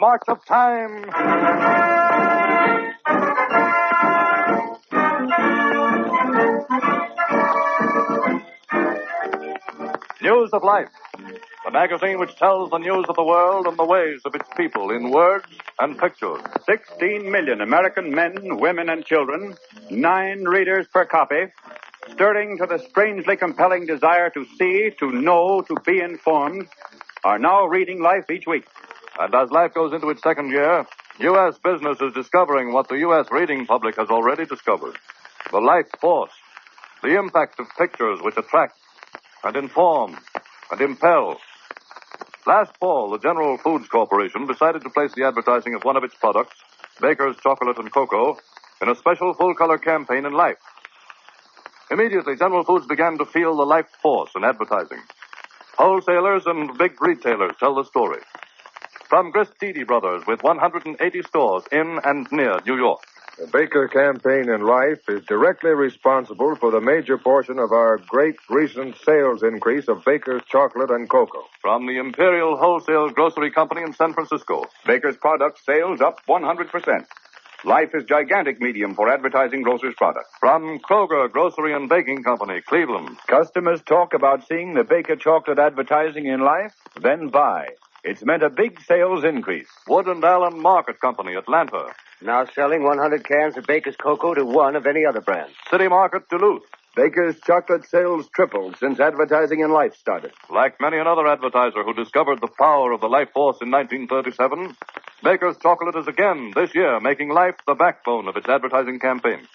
march of time. News of Life, the magazine which tells the news of the world and the ways of its people in words and pictures. 16 million American men, women, and children, 9 readers per copy, stirring to the strangely compelling desire to see, to know, to be informed, are now reading Life each week. And as Life goes into its second year, U.S. business is discovering what the U.S. reading public has already discovered. The life force, the impact of pictures which attract and inform and impel. Last fall, the General Foods Corporation decided to place the advertising of one of its products, Baker's Chocolate and Cocoa, in a special full-color campaign in Life. Immediately, General Foods began to feel the life force in advertising. Wholesalers and big retailers tell the story. From Grist-Dede Brothers, with 180 stores in and near New York. The Baker campaign in Life is directly responsible for the major portion of our great recent sales increase of Baker's Chocolate and Cocoa. From the Imperial Wholesale Grocery Company in San Francisco. Baker's product sales up 100%. Life is gigantic medium for advertising grocers' products. From Kroger Grocery and Baking Company, Cleveland. Customers talk about seeing the Baker chocolate advertising in Life, then buy. It's meant a big sales increase. Wood and Allen Market Company, Atlanta. Now selling 100 cans of Baker's Cocoa to 1 of any other brand. City Market, Duluth. Baker's chocolate sales tripled since advertising in Life started. Like many another advertiser who discovered the power of the life force in 1937, Baker's Chocolate is again, this year, making Life the backbone of its advertising campaign.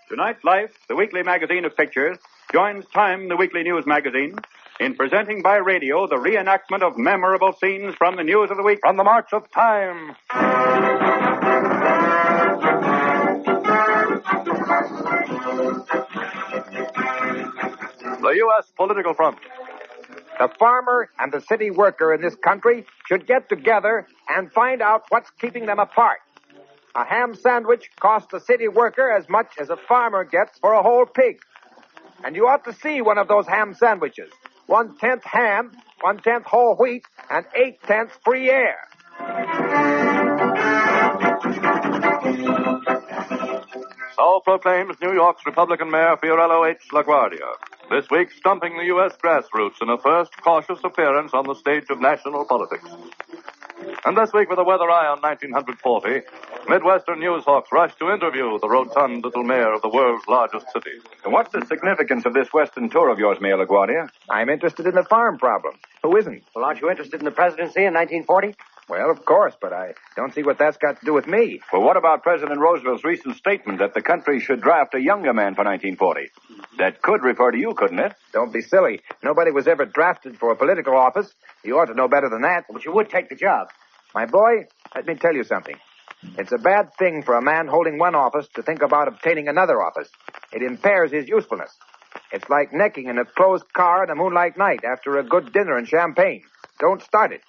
Tonight, Life, the weekly magazine of pictures, joins Time, the weekly news magazine, in presenting by radio the reenactment of memorable scenes from the news of the week. From the march of time. The U.S. political front. The farmer and the city worker in this country should get together and find out what's keeping them apart. A ham sandwich costs a city worker as much as a farmer gets for a whole pig. And you ought to see one of those ham sandwiches. 1/10 ham, 1/10 whole wheat, and 8/10 free air. So proclaims New York's Republican Mayor Fiorello H. LaGuardia, this week stumping the U.S. grassroots in a first cautious appearance on the stage of national politics. And this week, with a weather eye on 1940, Midwestern news hawks rush to interview the rotund little mayor of the world's largest city. And what's the significance of this Western tour of yours, Mayor LaGuardia? I'm interested in the farm problem. Who isn't? Well, aren't you interested in the presidency in 1940? Well, of course, but I don't see what that's got to do with me. Well, what about President Roosevelt's recent statement that the country should draft a younger man for 1940? That could refer to you, couldn't it? Don't be silly. Nobody was ever drafted for a political office. You ought to know better than that. But you would take the job. My boy, let me tell you something. It's a bad thing for a man holding one office to think about obtaining another office. It impairs his usefulness. It's like necking in a closed car on a moonlight night after a good dinner and champagne. Don't start it.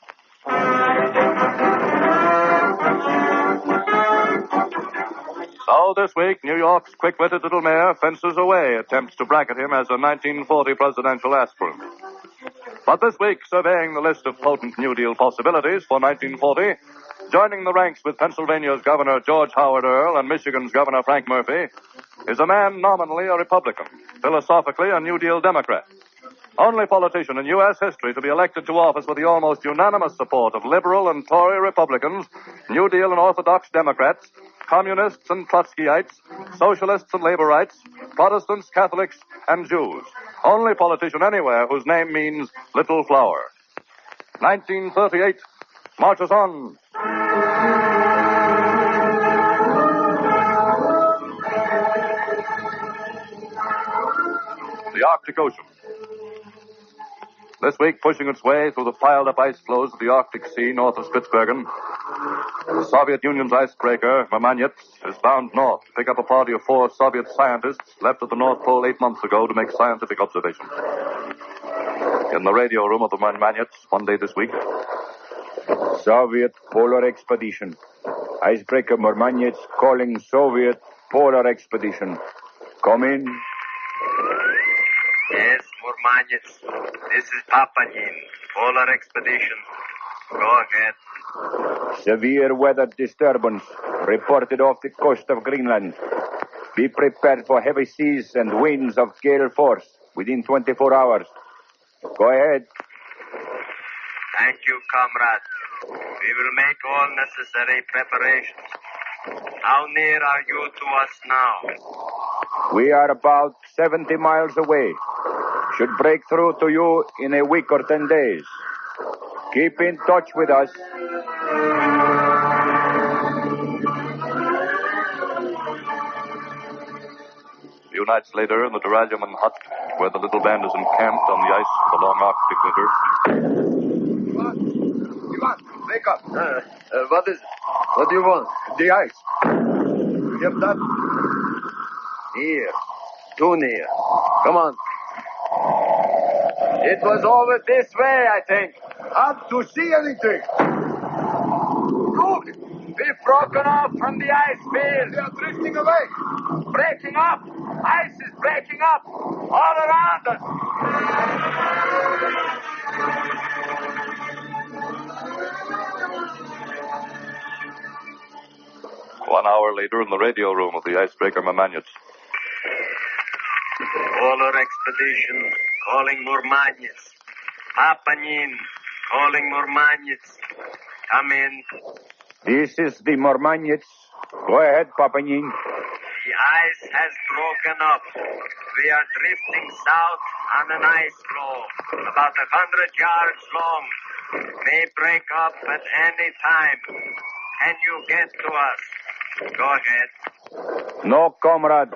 So this week, New York's quick-witted little mayor fences away attempts to bracket him as a 1940 presidential aspirant. But this week, surveying the list of potent New Deal possibilities for 1940, joining the ranks with Pennsylvania's Governor George Howard Earl and Michigan's Governor Frank Murphy, is a man nominally a Republican, philosophically a New Deal Democrat. Only politician in U.S. history to be elected to office with the almost unanimous support of liberal and Tory Republicans, New Deal and Orthodox Democrats, communists and Trotskyites, socialists and laborites, Protestants, Catholics, and Jews. Only politician anywhere whose name means little flower. 1938 marches on. The Arctic Ocean. This week, pushing its way through the piled-up ice floes of the Arctic Sea north of Spitsbergen, the Soviet Union's icebreaker, Murmanets, is bound north to pick up a party of 4 Soviet scientists left at the North Pole 8 months ago to make scientific observations. In the radio room of the Murmanets, one day this week, Soviet Polar Expedition. Icebreaker Murmanets calling Soviet Polar Expedition. Come in. Yes, Murmanets. This is Papanin, Polar Expedition. Go ahead. Severe weather disturbance reported off the coast of Greenland. Be prepared for heavy seas and winds of gale force within 24 hours. Go ahead. Thank you, comrade. We will make all necessary preparations. How near are you to us now? We are about 70 miles away. Should break through to you in a week or 10 days. Keep in touch with us. A few nights later, in the Duraluman hut, where the little band is encamped on the ice of the long Arctic winter. Ivan, wake up. What is it? What do you want? The ice. You hear that? Near. Too near. Come on. It was over this way, I think. Hard to see anything. Look! We've broken off from the ice field. They are drifting away. Breaking up. Ice is breaking up. All around us. 1 hour later, in the radio room of the icebreaker Murmanets. Polar Expedition, calling Murmanets. Papanin, calling Murmanets. Come in. This is the Murmanets. Go ahead, Papanin. The ice has broken up. We are drifting south on an ice floe, about 100 yards long. May break up at any time. Can you get to us? Go ahead. No, comrade.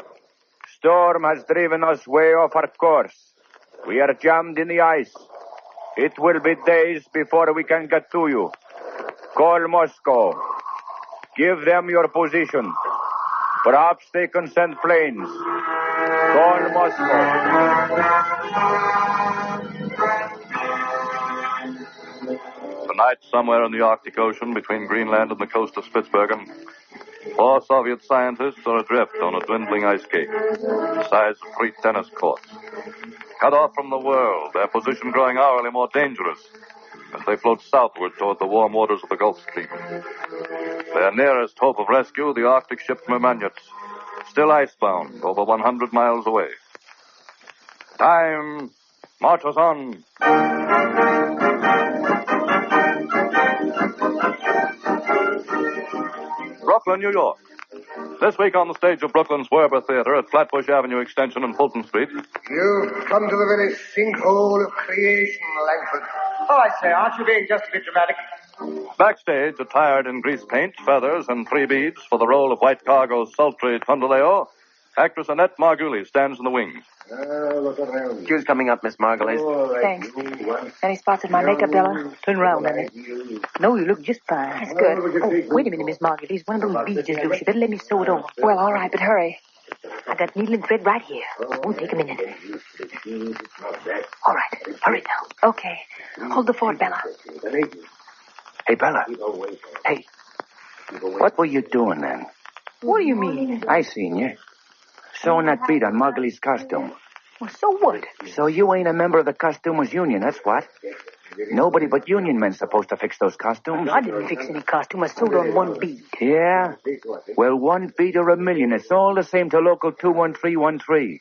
Storm has driven us way off our course. We are jammed in the ice. It will be days before we can get to you. Call Moscow. Give them your position. Perhaps they can send planes. Call Moscow. Tonight, somewhere in the Arctic Ocean between Greenland and the coast of Spitsbergen, 4 Soviet scientists are adrift on a dwindling ice cake, the size of 3 tennis courts. Cut off from the world, their position growing hourly more dangerous as they float southward toward the warm waters of the Gulf Stream. Their nearest hope of rescue, the Arctic ship Murmanets, still icebound over 100 miles away. Time marches on. Brooklyn, New York. This week on the stage of Brooklyn's Werber Theater at Flatbush Avenue Extension and Fulton Street. You've come to the very sinkhole of creation, Langford. Oh, I say, aren't you being just a bit dramatic? Backstage, attired in grease paint, feathers, and 3 beads for the role of White Cargo's sultry Tondaleo, actress Annette Margulies stands in the wings. Look around. Cue's coming up, Miss Margulies. Thanks. Any spots in my makeup, Bella? Turn around, Annette. No, you look just fine. That's good. Oh, wait a minute, Miss Margulies. One of those beads is loose. You better let me sew it on. Well, all right, but hurry. I got needle and thread right here. Won't take a minute. All right. Hurry now. Okay. Hold the fort, Bella. Hey, Bella. Hey. What were you doing then? What do you mean? I seen you. Sewing that bead on Margulies' costume. Well, so what? So you ain't a member of the costumers' union, that's what. Nobody but union men's supposed to fix those costumes. I didn't fix any costume. I sewed on one bead. Yeah? Well, 1 bead or a million. It's all the same to local 21313.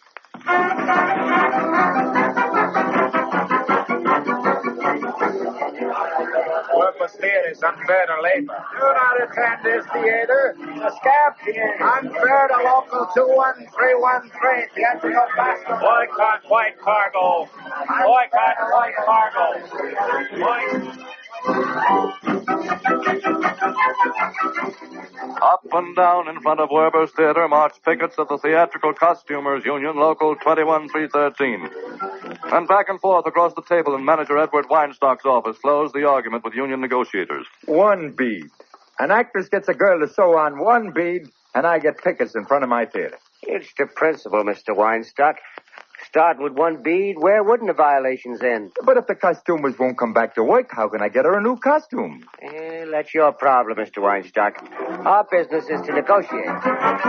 Purpose theater is unfair to labor. Do not attend this theater. A scab theater. Unfair to local 21313. Theatrical bastard. Boycott white cargo. Boycott white cargo. Up and down in front of Werber's Theater march pickets of the Theatrical Costumers Union, Local 21313. And back and forth across the table in Manager Edward Weinstock's office flows the argument with union negotiators. 1 bead. An actress gets a girl to sew on 1 bead, and I get pickets in front of my theater. It's the principle, Mr. Weinstock. Start with 1 bead. Where wouldn't the violations end? But if the costumers won't come back to work, how can I get her a new costume? That's your problem, Mr. Weinstock. Our business is to negotiate. Unfair.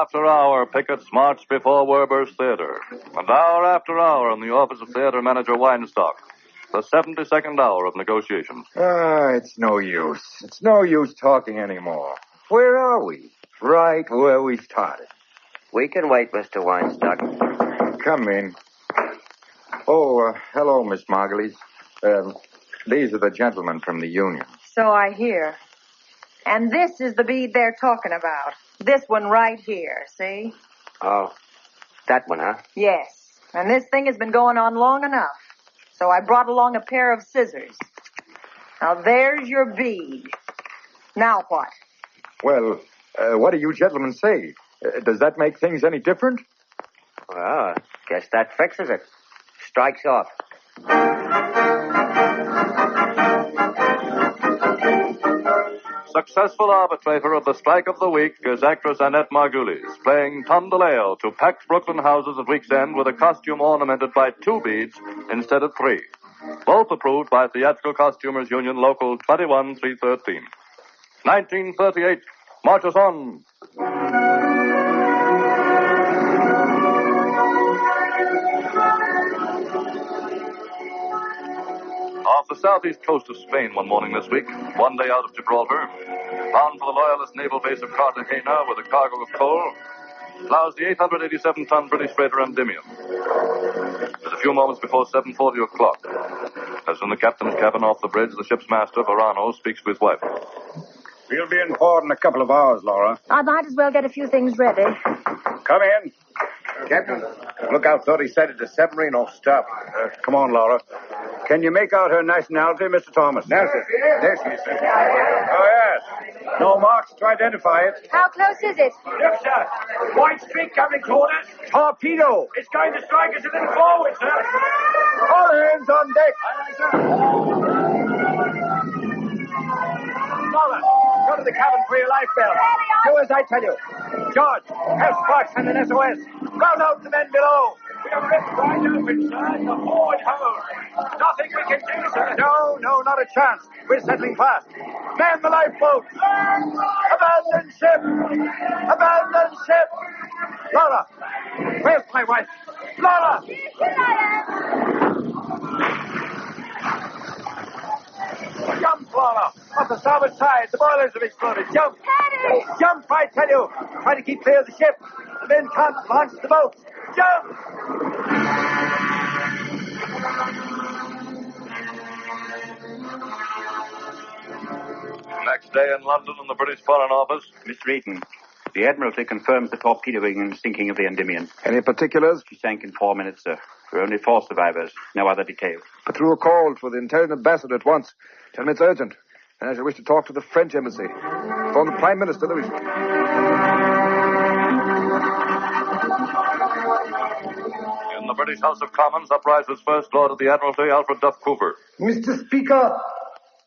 after hour, pickets marched before Werber's Theater. And hour after hour in the office of theater manager Weinstock. The 72nd hour of negotiations. It's no use. It's no use talking anymore. Where are we? Right where we started. We can wait, Mr. Weinstock. Come in. Oh, hello, Miss Margulies. These are the gentlemen from the union. So I hear. And this is the bead they're talking about. This one right here, see? Oh, that one, huh? Yes. And this thing has been going on long enough. So I brought along a pair of scissors. Now, there's your bead. Now what? Well, what do you gentlemen say? Does that make things any different? Well, guess that fixes it. Strikes off. Successful arbitrator of the strike of the week is actress Annette Margulies, playing Tom DeLeo to packed Brooklyn houses at week's end with a costume ornamented by 2 beads instead of 3. Both approved by Theatrical Costumers Union Local 21313. 1938 marches on. Off the southeast coast of Spain one morning this week, one day out of Gibraltar, bound for the loyalist naval base of Cartagena with a cargo of coal, plows the 887-ton British freighter Endymion. It was a few moments before 7:40 o'clock. As in the captain's cabin off the bridge, the ship's master, Verano, speaks to his wife. We'll be in port in a couple of hours, Laura. I might as well get a few things ready. Come in. Captain, lookout thought he sighted a submarine off stop. Come on, Laura. Can you make out her nationality, Mr. Thomas? Now, sir. There she is, sir. Oh, yes. No marks to identify it. How close is it? Look, sir. White streak coming toward us. Torpedo. It's going to strike us a little forward, sir. All hands on deck. Aye, sir. Laura, go to the cabin for your life belt. Do as I tell you. George, have Sparks and an SOS. Round out the men below. We are ripped wide open, sir. The forward hold. Nothing we can do, sir. No, not a chance. We're settling fast. Man the lifeboat. Abandon ship. Abandon ship. Laura, where's my wife? Laura! Jump, Laura. Off the starboard side. The boilers have exploded. Jump. Daddy! Jump, I tell you. Try to keep clear of the ship. The men can't launch the boat. Jump! Next day in London in the British Foreign Office. Mr. Eaton, the Admiralty confirms the torpedoing and sinking of the Endymion. Any particulars? She sank in 4 minutes, sir. There are only 4 survivors. No other details. Put through a call for the intelligence ambassador at once. Tell him it's urgent. And I shall wish to talk to the French embassy. Phone the Prime Minister. There is... In the British House of Commons, uprises First Lord of the Admiralty, Alfred Duff Cooper. Mr. Speaker,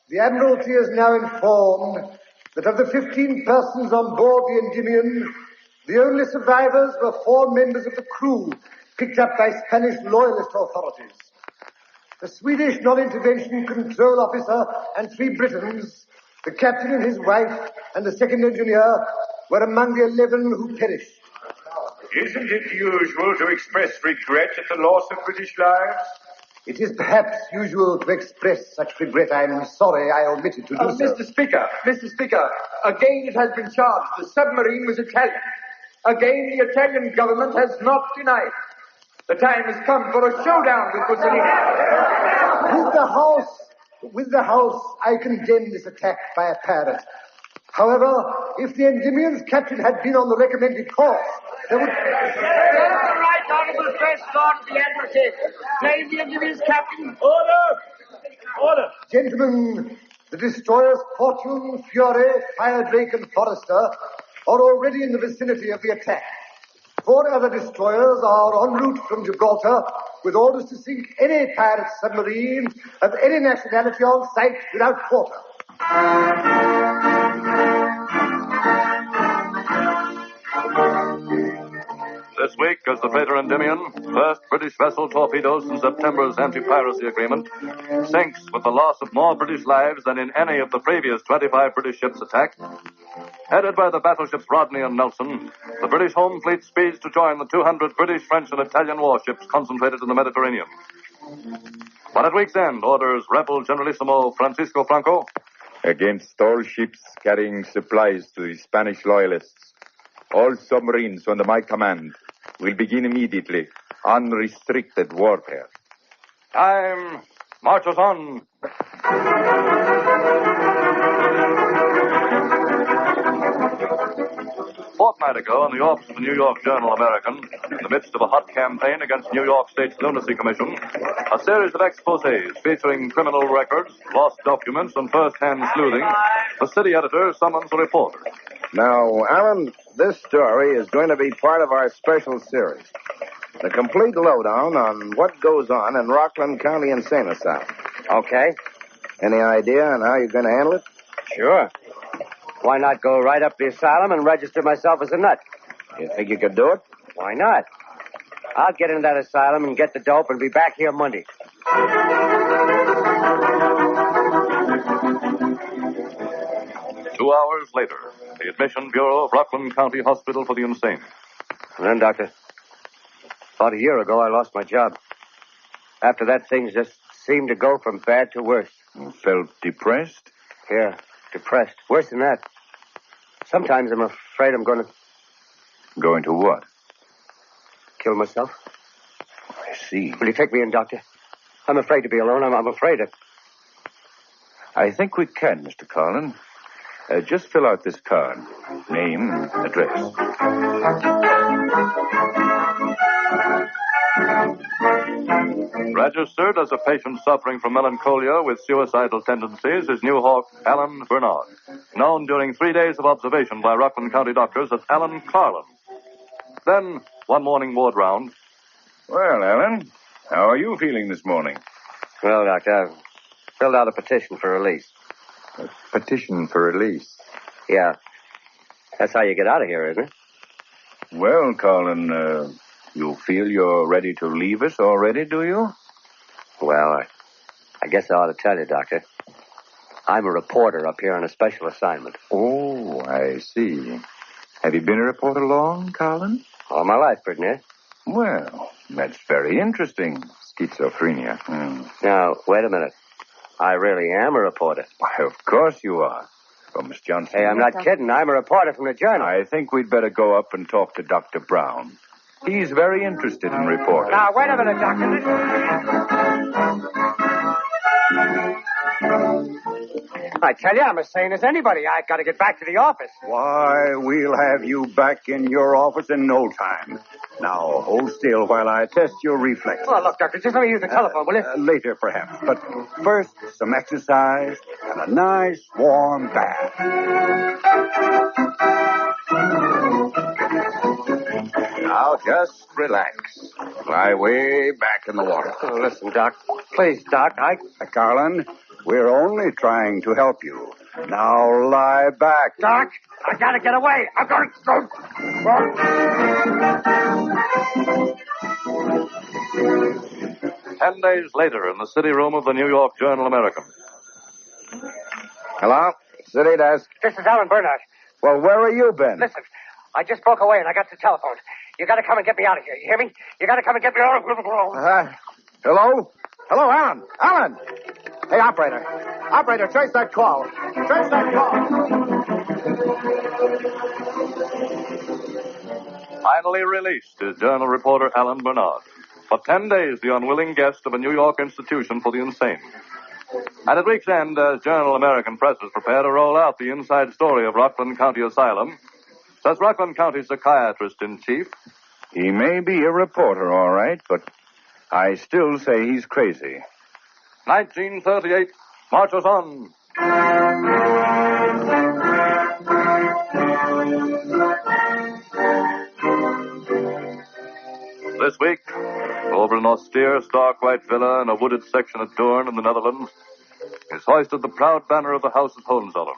the Admiralty is now informed that of the 15 persons on board the Endymion, the only survivors were 4 members of the crew picked up by Spanish loyalist authorities. The Swedish non-intervention control officer and 3 Britons, the captain and his wife, and the second engineer were among the 11 who perished. Isn't it usual to express regret at the loss of British lives? It is perhaps usual to express such regret. I'm sorry I omitted to do so. Mr. Speaker, again it has been charged the submarine was Italian. Again, the Italian government has not denied. The time has come for a showdown with Mussolini. With the House, I condemn this attack by a pirate. However, if the Endymion's captain had been on the recommended course, there would... There's the right honorable First Lord of the Admiralty. Claim the Endymion's captain. Order! Gentlemen, the destroyers Fortune, Fury, Firedrake, and Forester are already in the vicinity of the attack. 4 other destroyers are en route from Gibraltar with orders to sink any pirate submarine of any nationality on sight without quarter. This week, as the freighter Endymion, first British vessel torpedoed since September's anti-piracy agreement, sinks with the loss of more British lives than in any of the previous 25 British ships attacked, Headed by the battleships Rodney and Nelson, the British home fleet speeds to join the 200 British, French, and Italian warships concentrated in the Mediterranean. But at week's end, orders Rebel Generalissimo Francisco Franco, against all ships carrying supplies to the Spanish loyalists, all submarines under my command will begin immediately unrestricted warfare. Time marches on. A fortnight ago, in the office of the New York Journal-American, in the midst of a hot campaign against New York State's Lunacy Commission, a series of exposés featuring criminal records, lost documents, and first-hand sleuthing, the city editor summons a reporter. Now, Alan, this story is going to be part of our special series. The complete lowdown on what goes on in Rockland County Insane Asylum. Okay. Any idea on how you're going to handle it? Sure. Why not go right up the asylum and register myself as a nut? You think you could do it? Why not? I'll get in that asylum and get the dope and be back here Monday. 2 hours later, the Admission Bureau of Rockland County Hospital for the Insane. And then, Doctor, about a year ago, I lost my job. After that, things just seemed to go from bad to worse. You felt depressed? Yeah, depressed. Worse than that. Sometimes I'm afraid I'm going to... Going to what? Kill myself. I see. Will you take me in, Doctor? I'm afraid to be alone. I'm afraid of... I think we can, Mr. Carlin. Just fill out this card. Name, address. Registered as a patient suffering from melancholia with suicidal tendencies is New Hawk Alan Bernard, known during 3 days of observation by Rockland County doctors as Alan Carlin. Then, one morning ward round. Well, Alan, how are you feeling this morning? Well, Doctor, I've filled out a petition for release. A petition for release? Yeah. That's how you get out of here, isn't it? Well, Carlin, you feel you're ready to leave us already, do you? Well, I guess I ought to tell you, Doctor. I'm a reporter up here on a special assignment. Oh, I see. Have you been a reporter long, Carlin? All my life, pretty near. Well, that's very interesting. Schizophrenia. Now, wait a minute. I really am a reporter. Why, of course you are. Well, Miss Johnson. Hey, I'm not kidding. I'm a reporter from the Journal. I think we'd better go up and talk to Dr. Brown. He's very interested in reporting. Now, wait a minute, Doctor. I tell you, I'm as sane as anybody. I've got to get back to the office. Why, we'll have you back in your office in no time. Now, hold still while I test your reflexes. Well, look, Doctor, just let me use the telephone, will you? Later, perhaps. But first, some exercise and a nice warm bath. Now, just relax. Lie way back in the water. Oh, listen, Doc. Please, Doc, Carlin, we're only trying to help you. Now, lie back. Doc, I gotta get away. I've got to go. 10 days later, in the city room of the New York Journal-American. Hello? City desk. This is Alan Bernard. Well, where have you been? Listen, I just broke away and I got the telephone. You gotta come and get me out of here. You hear me? You gotta come and get me out of here. Hello? Hello, Alan. Alan! Hey, operator. Operator, trace that call. Trace that call. Finally released is Journal reporter Alan Bernard. For 10 days, the unwilling guest of a New York institution for the insane. And at week's end, as Journal-American presses prepare to roll out the inside story of Rockland County Asylum, says Rockland County psychiatrist-in-chief, he may be a reporter, all right, but I still say he's crazy. 1938 marches on. This week, over an austere, stark white villa in a wooded section of Doorn in the Netherlands, is hoisted the proud banner of the House of Hohenzollern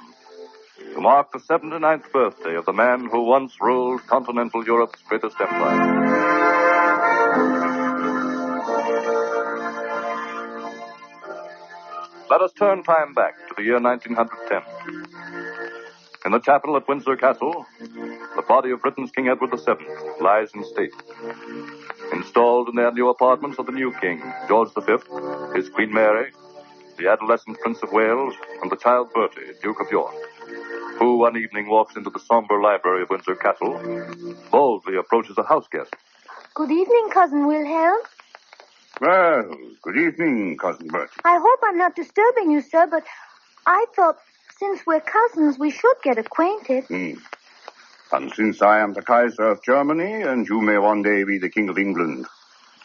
to mark the 79th birthday of the man who once ruled continental Europe's greatest empire. Let us turn time back to the year 1910. In the chapel at Windsor Castle, the body of Britain's King Edward VII lies in state. Installed in their new apartments are the new king, George V, his Queen Mary, the adolescent Prince of Wales, and the child Bertie, Duke of York, who one evening walks into the somber library of Windsor Castle, boldly approaches a house guest. Good evening, Cousin Wilhelm. Well, good evening, Cousin Bertie. I hope I'm not disturbing you, sir, but I thought since we're cousins, we should get acquainted. And since I am the Kaiser of Germany, and you may one day be the King of England,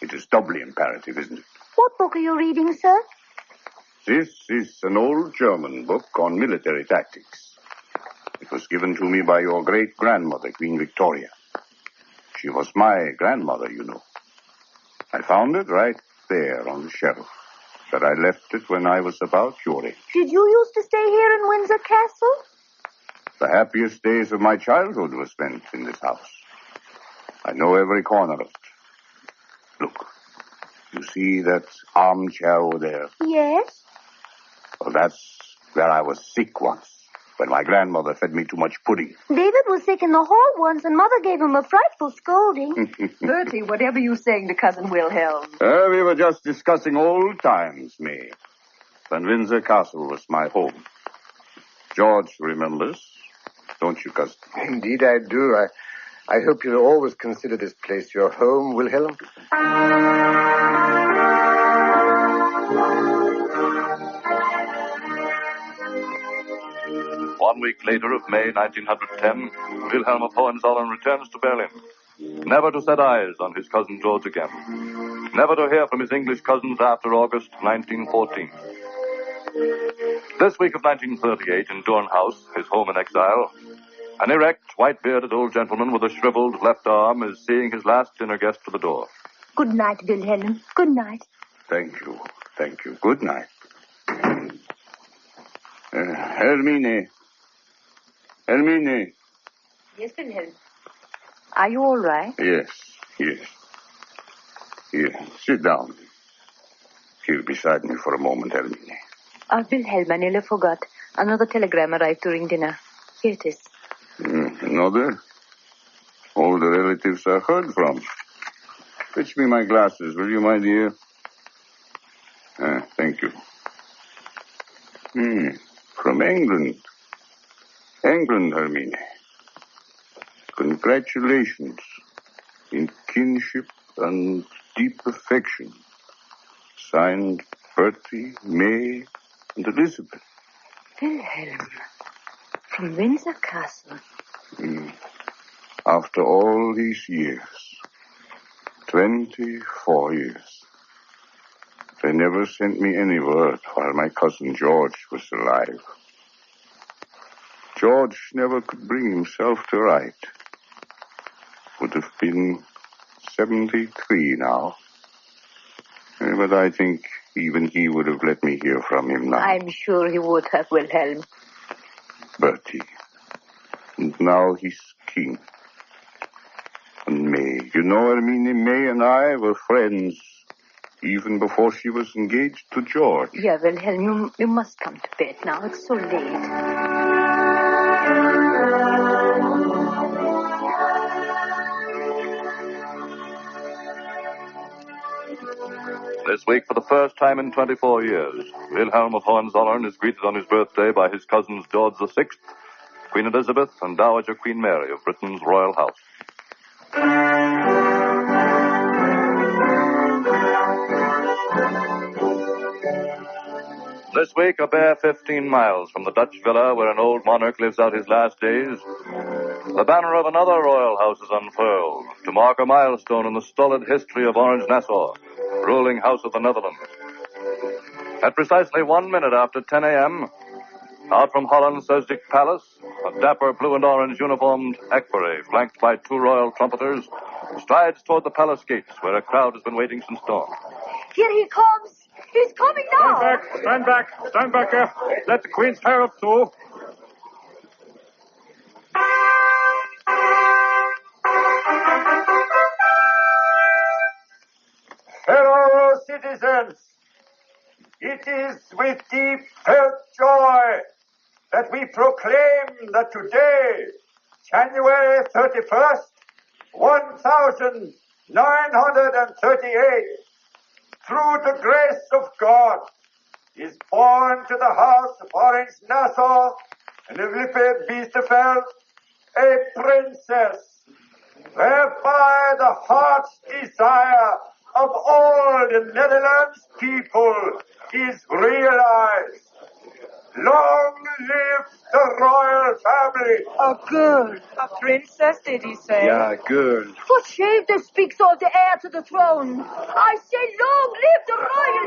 it is doubly imperative, isn't it? What book are you reading, sir? This is an old German book on military tactics. It was given to me by your great-grandmother, Queen Victoria. She was my grandmother, you know. I found it right there on the shelf, but I left it when I was about your age. Did you used to stay here in Windsor Castle? The happiest days of my childhood were spent in this house. I know every corner of it. Look, you see that armchair over there? Yes. Well, that's where I was sick once, when my grandmother fed me too much pudding. David was sick in the hall once, and Mother gave him a frightful scolding. Bertie, whatever you saying to Cousin Wilhelm? We were just discussing old times, May, when Windsor Castle was my home. George remembers, don't you, cousin? Indeed I do. I hope you'll always consider this place your home, Wilhelm. 1 week later of May 1910, Wilhelm of Hohenzollern returns to Berlin, never to set eyes on his cousin George again, never to hear from his English cousins after August 1914. This week of 1938 in Dorn House, his home in exile, an erect, white-bearded old gentleman with a shriveled left arm is seeing his last dinner guest to the door. Good night, Wilhelm. Good night. Thank you. Thank you. Good night. Hermine. Hermine. Yes, Wilhelm. Are you all right? Yes. Here, sit down. Here beside me for a moment, Hermine. Wilhelm, I nearly forgot. Another telegram arrived during dinner. Here it is. Another? All the relatives I heard from. Fetch me my glasses, will you, my dear? Thank you. From England. England, Hermine. Congratulations. In kinship and deep affection. Signed Bertie, May, and Elizabeth. Wilhelm. From Windsor Castle. After all these years. 24 years. They never sent me any word while my cousin George was alive. George never could bring himself to write. Would have been 73 now. But I think even he would have let me hear from him now. I'm sure he would have, Wilhelm. Bertie. And now he's king. And May. You know, Hermine, May and I were friends even before she was engaged to George. Yeah, Wilhelm, you must come to bed now. It's so late. This week, for the first time in 24 years, Wilhelm of Hohenzollern is greeted on his birthday by his cousins George VI, Queen Elizabeth, and Dowager Queen Mary of Britain's royal house. This week, a bare 15 miles from the Dutch villa where an old monarch lives out his last days, the banner of another royal house is unfurled to mark a milestone in the stolid history of Orange-Nassau, ruling house of the Netherlands. At precisely 1 minute after 10 a.m., out from Holland's Susdic Palace, a dapper blue and orange uniformed equerry, flanked by 2 royal trumpeters, strides toward the palace gates where a crowd has been waiting since dawn. Here he comes. He's coming now. Stand back there. Let the Queen's hair up, too. Fellow citizens, it is with deep felt joy that we proclaim that today, January 31st, 1938, through the grace of God, is born to the house of Orange-Nassau and of Lippe-Biestefeld a princess, whereby the heart's desire of all the Netherlands people is realized. Long live the royal family. A girl. A princess, did he say? Yeah, girl. For shame that speaks of the heir to the throne. I say long live the royal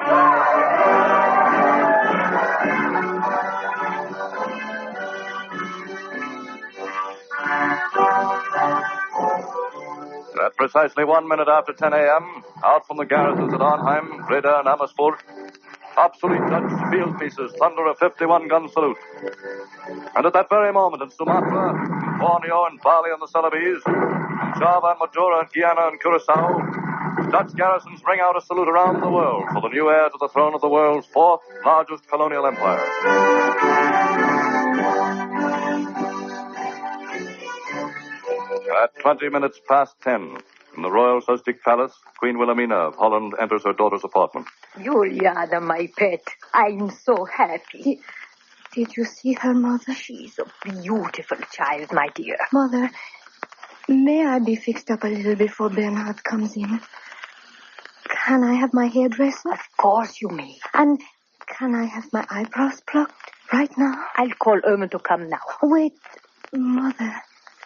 At precisely 1 minute after 10 a.m., out from the garrisons at Arnhem, Breda, and Amersfoort, obsolete Dutch field pieces thunder a 51-gun salute. And at that very moment in Sumatra, in Borneo, and Bali and the Celebes, in Java and Madura, Guyana and Curacao, Dutch garrisons ring out a salute around the world for the new heir to the throne of the world's fourth largest colonial empire. At 20 minutes past 10, in the Royal Sussex Palace, Queen Wilhelmina of Holland enters her daughter's apartment. Juliana, my pet, I'm so happy. Did you see her, Mother? She's a beautiful child, my dear. Mother, may I be fixed up a little before Bernhard comes in? Can I have my hairdresser? Of course you may. And can I have my eyebrows plucked right now? I'll call Irma to come now. Wait, Mother.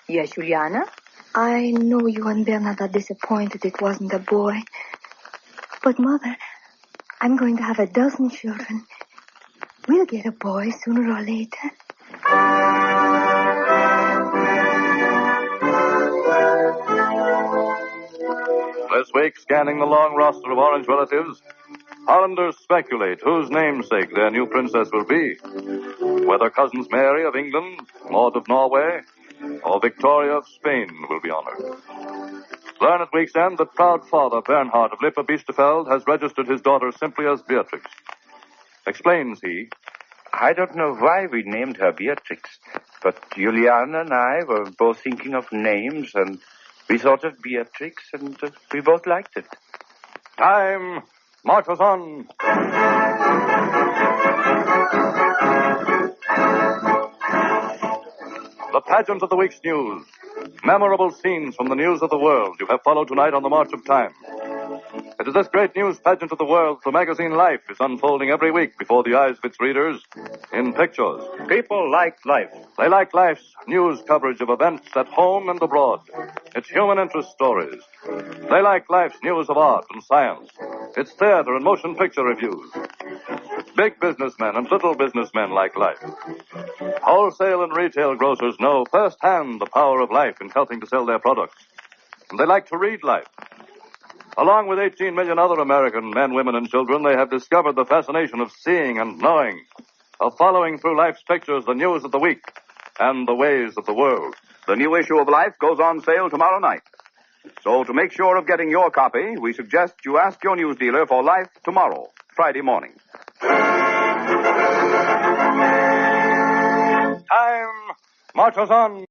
Yes, Juliana? I know you and Bernhard are disappointed it wasn't a boy. But, Mother, I'm going to have a dozen children. We'll get a boy sooner or later. This week, scanning the long roster of Orange relatives, Hollanders speculate whose namesake their new princess will be. Whether cousins Mary of England, Maud of Norway, or Victoria of Spain will be honored. Learn at week's end that proud father Bernhard of Lippe-Biestefeld has registered his daughter simply as Beatrix. Explains he. I don't know why we named her Beatrix, but Juliana and I were both thinking of names, and we thought of Beatrix, and we both liked it. Time marches on. The pageant of the week's news. Memorable scenes from the news of the world you have followed tonight on the March of Time. It is this great news pageant of the world the magazine Life is unfolding every week before the eyes of its readers in pictures. People like Life. They like Life's news coverage of events at home and abroad. Its human interest stories. They like Life's news of art and science. Its theater and motion picture reviews. Big businessmen and little businessmen like Life. Wholesale and retail grocers know firsthand the power of Life in helping to sell their products. And they like to read Life. Along with 18 million other American men, women, and children, they have discovered the fascination of seeing and knowing, of following through Life's pictures the news of the week and the ways of the world. The new issue of Life goes on sale tomorrow night. So to make sure of getting your copy, we suggest you ask your news dealer for Life tomorrow, Friday morning. Time marches on.